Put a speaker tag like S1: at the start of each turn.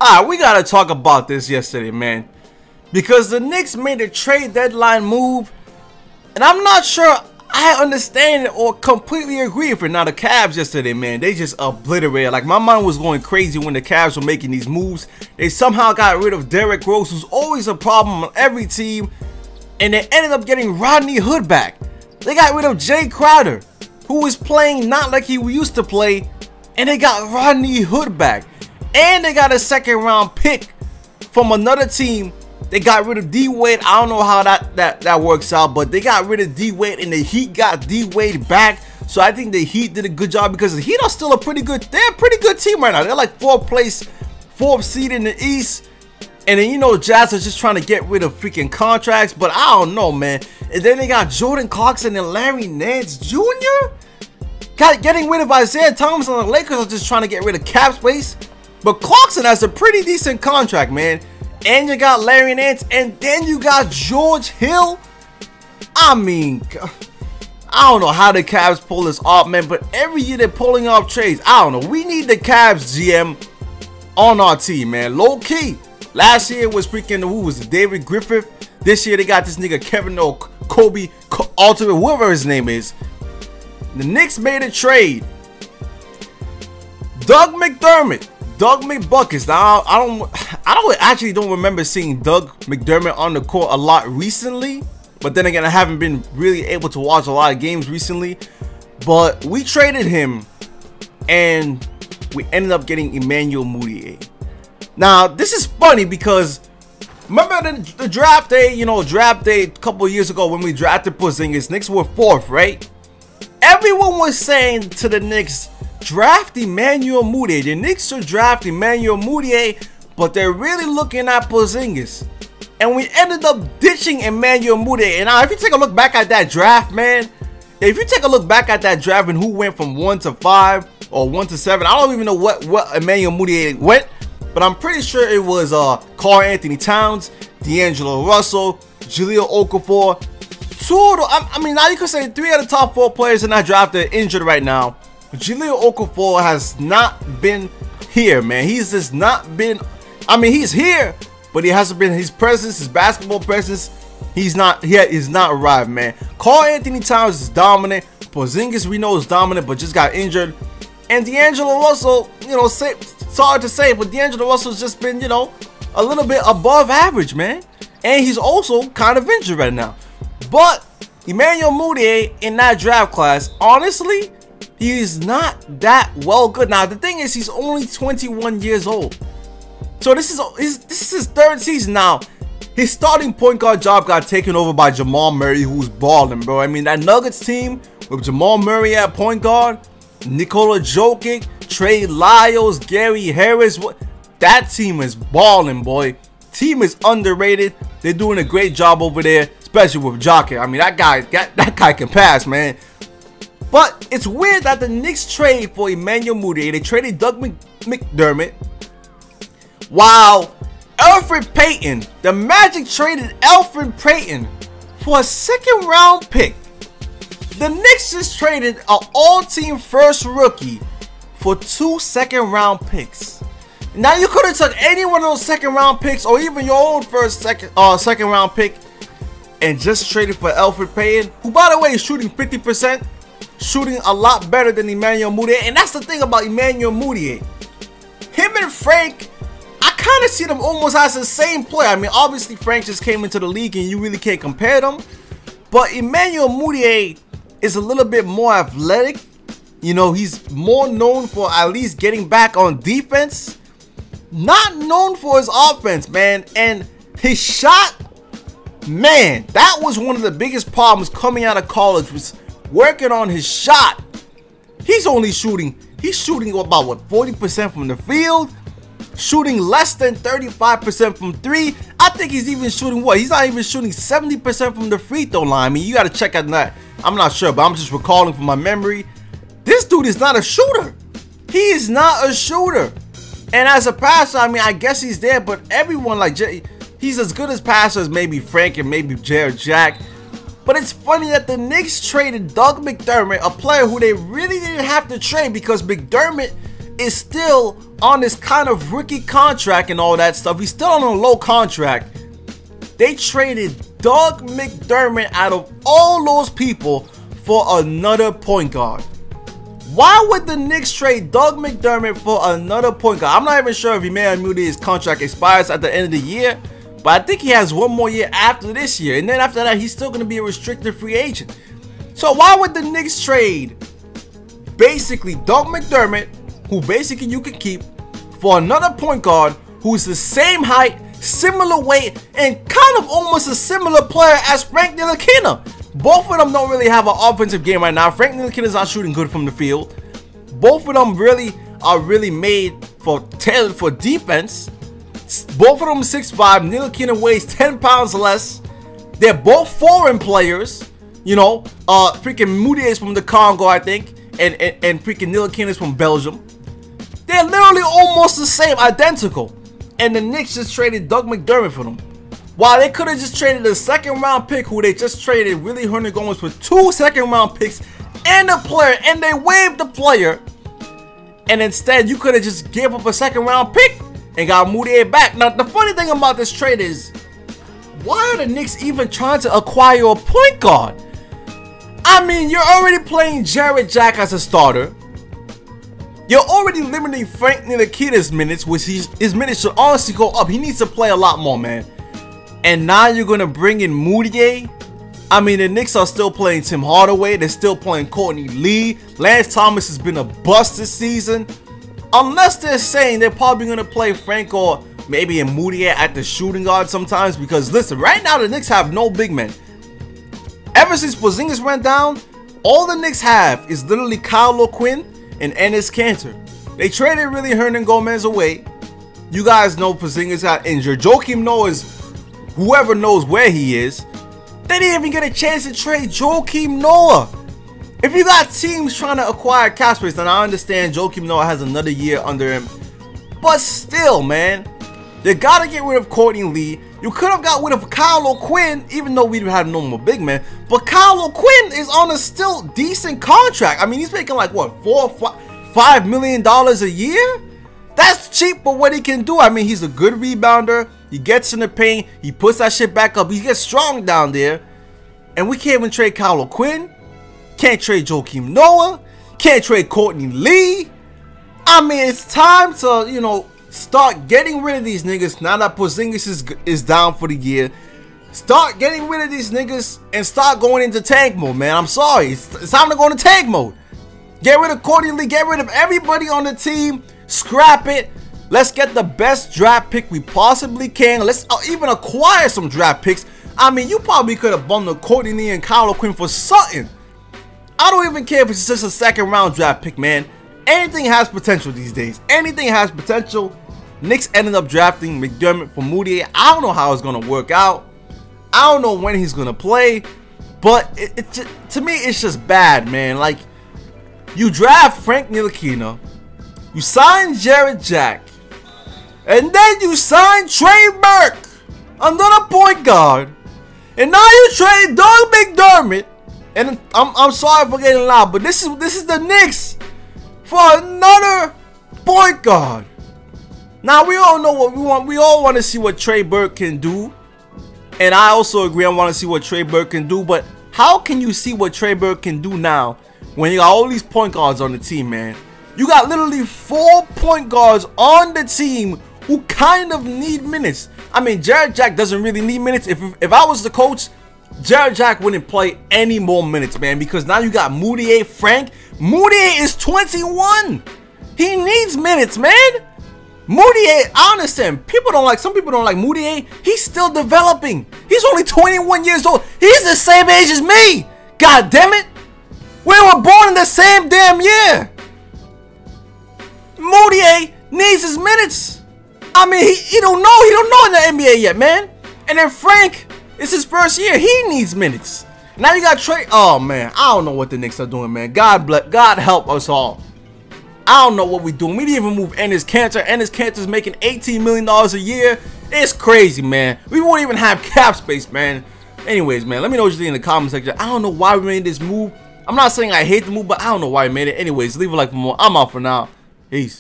S1: Alright, we gotta talk about this yesterday, man. Because the Knicks made a trade deadline move, and I'm not sure I understand it or completely agree with it. Now, the Cavs yesterday, man, they just obliterated. Like, my mind was going crazy when the Cavs were making these moves. They somehow got rid of Derrick Rose, who's always a problem on every team, and they ended up getting Rodney Hood back. They got rid of Jay Crowder, who was playing not like he used to play, and they got Rodney Hood back. And they got a second-round pick from another team. They got rid of D-Wade. I don't know how that works out, but they got rid of D-Wade, and the Heat got D-Wade back. So I think the Heat did a good job because the Heat are still they're a pretty good team right now. They're like fourth seed in the East. And then, you know, Jazz are just trying to get rid of freaking contracts, but I don't know, man. And then they got Jordan Clarkson and Larry Nance Jr. Getting rid of Isaiah Thomas, and the Lakers are just trying to get rid of cap space. But Clarkson has a pretty decent contract, man. And you got Larry Nance, and then you got George Hill. I mean, I don't know how the Cavs pull this off, man. But every year they're pulling off trades. I don't know. We need the Cavs GM on our team, man. Low key. Last year was freaking, who was it? David Griffith. This year they got this nigga Kevin or Kobe Ultimate, whoever his name is. The Knicks made a trade. Doug McDermott. Doug McBuckets. Now I actually don't remember seeing Doug McDermott on the court a lot recently, but then again I haven't been really able to watch a lot of games recently. But we traded him, and we ended up getting Emmanuel Mudiay. Now this is funny because remember the draft day, draft day a couple of years ago when we drafted Porzingis. Knicks were 4th, right? Everyone was saying to the Knicks, draft Emmanuel Mudiay. The Knicks should draft Emmanuel Mudiay, but they're really looking at Porzingis. And we ended up ditching Emmanuel Mudiay. And now, if you take a look back at that draft, man, if you take a look back at that draft and who went from 1 to 5 or 1 to 7, I don't even know what Emmanuel Mudiay went, but I'm pretty sure it was Karl-Anthony Towns, D'Angelo Russell, Jahlil Okafor. I mean, now you could say 3 of the top 4 players in that draft are injured right now. Jahlil Okafor has not been here, man. He's just not been. I mean, he's here, but he hasn't been. His presence, his basketball presence, he's not. He is not arrived, man. Karl-Anthony Towns is dominant. Porzingis, we know, is dominant, but just got injured. And D'Angelo Russell, it's hard to say, but D'Angelo Russell's just been, a little bit above average, man. And he's also kind of injured right now. But Emmanuel Mudiay in that draft class, honestly, he is not that well good. Now, the thing is, he's only 21 years old. So this is his 3rd season now. His starting point guard job got taken over by Jamal Murray, who's balling, bro. I mean, that Nuggets team with Jamal Murray at point guard, Nikola Jokic, Trey Lyles, Gary Harris, that team is balling, boy. Team is underrated. They're doing a great job over there, especially with Jokic. I mean, that guy can pass, man. But it's weird that the Knicks trade for Emmanuel Mudiay. They traded Doug McDermott. While Elfrid Payton, the Magic traded Elfrid Payton for a 2nd round pick. The Knicks just traded an all-team first rookie for 2 2nd round picks. Now you could have took any one of those 2nd round picks, or even your own second round pick, and just traded for Elfrid Payton, who, by the way, is shooting 50%. Shooting a lot better than Emmanuel Mudiay. And that's the thing about Emmanuel Mudiay. Him and Frank, I kind of see them almost as the same player. I mean, obviously Frank just came into the league and you really can't compare them. But Emmanuel Mudiay is a little bit more athletic. He's more known for at least getting back on defense. Not known for his offense, man. And his shot, man, that was one of the biggest problems coming out of college, was working on his shot. He's shooting about 40% from the field, shooting less than 35% from 3. I think he's even shooting he's not even shooting 70% from the free throw line. I mean, you got to check out that. I'm not sure, but I'm just recalling from my memory. This dude is not a shooter. He is not a shooter. And as a passer, I mean, I guess he's there, but everyone, like, he's as good as passer as maybe Frank and maybe Jared Jack. But it's funny that the Knicks traded Doug McDermott, a player who they really didn't have to trade, because McDermott is still on this kind of rookie contract and all that stuff. He's still on a low contract. They traded Doug McDermott out of all those people for another point guard. Why would the Knicks trade Doug McDermott for another point guard? I'm not even sure if Emmanuel Mudiyay's contract expires at the end of the year, but I think he has one more year after this year, and then after that, he's still going to be a restricted free agent. So why would the Knicks trade basically Doug McDermott, who basically you can keep, for another point guard who's the same height, similar weight, and kind of almost a similar player as Frank Ntilikina? Both of them don't really have an offensive game right now. Frank Ntilikina's not shooting good from the field. Both of them are really made for tailored for defense. Both of them 6'5". Ntilikina weighs 10 pounds less. They're both foreign players. You know, freaking Mudiay is from the Congo, I think, and freaking Ntilikina is from Belgium. They're literally almost the same, identical. And the Knicks just traded Doug McDermott for them. While they could have just traded a second-round pick, who they just traded Willie Hernangomez for 2 second-round picks and a player, and they waived the player. And instead, you could have just gave up a second-round pick and got Mudiay back. Now, the funny thing about this trade is, why are the Knicks even trying to acquire a point guard? I mean, you're already playing Jarrett Jack as a starter. You're already limiting Frank Ntilikina's minutes, which his minutes should honestly go up. He needs to play a lot more, man. And now you're going to bring in Mudiay. I mean, the Knicks are still playing Tim Hardaway. They're still playing Courtney Lee. Lance Thomas has been a bust this season. Unless they're saying they're probably going to play Frank or maybe a Mudiay at the shooting guard sometimes. Because listen, right now the Knicks have no big men. Ever since Porzingis went down, all the Knicks have is literally Kyle O'Quinn and Enes Kanter. They traded Willie Hernangomez away. You guys know Porzingis got injured. Joakim Noah is whoever knows where he is. They didn't even get a chance to trade Joakim Noah. If you got teams trying to acquire cap space, then I understand Joakim Noah has another year under him. But still, man, you gotta get rid of Courtney Lee. You could have got rid of Kyle O'Quinn, even though we had no more big men. But Kyle O'Quinn is on a still decent contract. I mean, he's making like what, $5 million a year? That's cheap for what he can do. I mean, he's a good rebounder. He gets in the paint. He puts that shit back up. He gets strong down there. And we can't even trade Kyle O'Quinn. Can't trade Joakim Noah. Can't trade Courtney Lee. I mean, it's time to, you know, start getting rid of these niggas now that Porzingis is down for the year. Start getting rid of these niggas and start going into tank mode, man. I'm sorry. It's time to go into tank mode. Get rid of Courtney Lee. Get rid of everybody on the team. Scrap it. Let's get the best draft pick we possibly can. Let's even acquire some draft picks. I mean, you probably could have bundled Courtney Lee and Kyle O'Quinn for something. I don't even care if it's just a second-round draft pick, man. Anything has potential these days. Anything has potential. Knicks ended up drafting McDermott for Mudiay. I don't know how it's going to work out. I don't know when he's going to play. But to me, it's just bad, man. Like, you draft Frank Ntilikina. You sign Jarrett Jack. And then you sign Trey Burke, another point guard. And now you trade Doug McDermott. And I'm sorry for getting loud, but this is the Knicks for another point guard. Now we all know what we want. We all want to see what Trey Burke can do. And I also agree I want to see what Trey Burke can do. But how can you see what Trey Burke can do now when you got all these point guards on the team, man? You got literally 4 point guards on the team who kind of need minutes. I mean, Jarrett Jack doesn't really need minutes. If I was the coach, Jarrett Jack wouldn't play any more minutes, man, because now you got Mudiay, Frank. Mudiay is 21. He needs minutes, man. Mudiay, I understand. Some people don't like Mudiay. He's still developing. He's only 21 years old. He's the same age as me. God damn it. We were born in the same damn year. Mudiay needs his minutes. I mean, he don't know in the NBA yet, man. And then Frank, it's his first year. He needs minutes. Now you got Trey. Oh man, I don't know what the Knicks are doing, man. God help us all. I don't know what we're doing. We didn't even move Enes Kanter. Enes Kanter's making $18 million a year. It's crazy, man. We won't even have cap space, man. Anyways, man, let me know what you think in the comment section. I don't know why we made this move. I'm not saying I hate the move, but I don't know why we made it. Anyways, leave a like for more. I'm out for now. Peace.